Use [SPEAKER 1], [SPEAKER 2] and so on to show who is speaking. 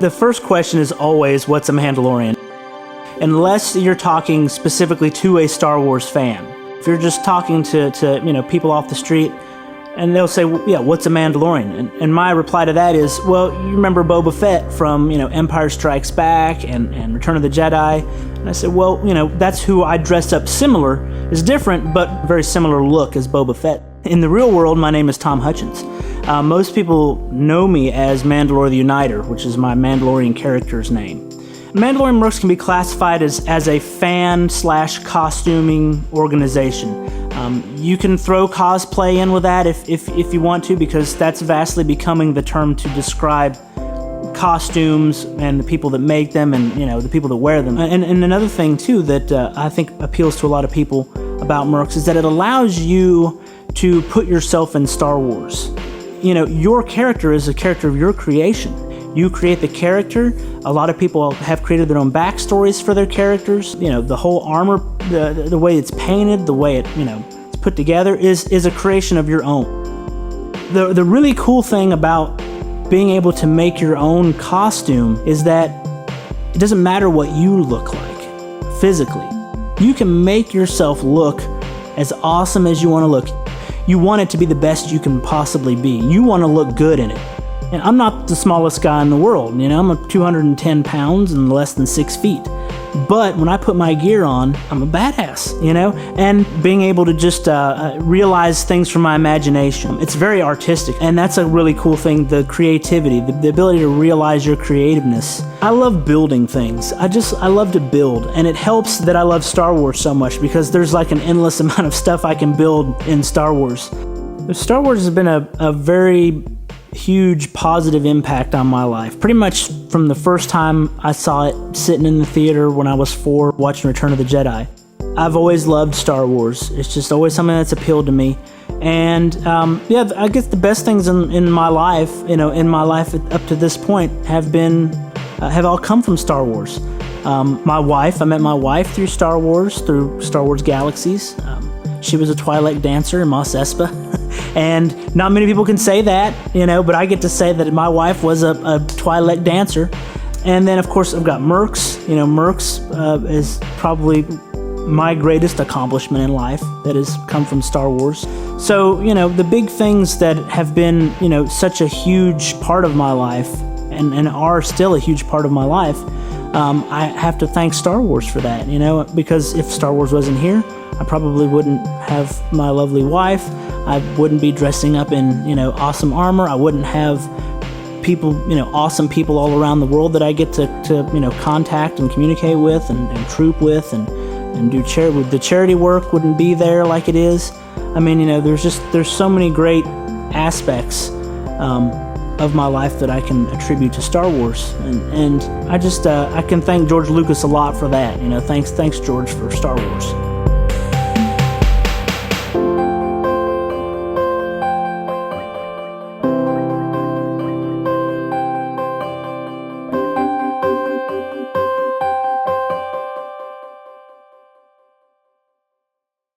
[SPEAKER 1] The first question is always, what's a Mandalorian? Unless you're talking specifically to a Star Wars fan. If you're just talking to people off the street, and they'll say, yeah, what's a Mandalorian? And my reply to that is, well, you remember Boba Fett from, Empire Strikes Back and Return of the Jedi? And I said, well, that's who I dressed up similar. It's different, but very similar look as Boba Fett. In the real world, my name is Tom Hutchins. Most people know me as Mandalore The Uniter, which is my Mandalorian character's name. Mandalorian Mercs can be classified as a fan/costuming organization. You can throw cosplay in with that if you want to, because that's vastly becoming the term to describe costumes and the people that make them and the people that wear them. And another thing too that I think appeals to a lot of people about Mercs is that it allows you to put yourself in Star Wars. Your character is a character of your creation. You create the character. A lot of people have created their own backstories for their characters. The whole armor, the way it's painted, the way it's put together is a creation of your own. The really cool thing about being able to make your own costume is that it doesn't matter what you look like physically. You can make yourself look as awesome as you want to look. You want it to be the best you can possibly be. You want to look good in it. And I'm not the smallest guy in the world, I'm 210 pounds and less than 6 feet. But when I put my gear on, I'm a badass, and being able to just realize things from my imagination. It's very artistic, and that's a really cool thing, the creativity, the ability to realize your creativeness. I love building things. I love to build, and it helps that I love Star Wars so much because there's like an endless amount of stuff I can build in Star Wars. Star Wars has been a very huge positive impact on my life. Pretty much from the first time I saw it sitting in the theater when I was 4 watching Return of the Jedi. I've always loved Star Wars. It's just always something that's appealed to me. And I guess the best things in my life, up to this point have all come from Star Wars. I met my wife through Star Wars Galaxies. She was a Twilight dancer in Mos Espa. And not many people can say that, but I get to say that my wife was a Twilight dancer. And then, of course, I've got Mercs. Mercs is probably my greatest accomplishment in life that has come from Star Wars. So, the big things that have been, such a huge part of my life and are still a huge part of my life, I have to thank Star Wars for that, because if Star Wars wasn't here, I probably wouldn't have my lovely wife. I wouldn't be dressing up in, awesome armor. I wouldn't have people, awesome people all around the world that I get to contact and communicate with and troop with and do charity. The charity work wouldn't be there like it is. I mean, there's so many great aspects of my life that I can attribute to Star Wars, and I can thank George Lucas a lot for that. Thanks George for Star Wars.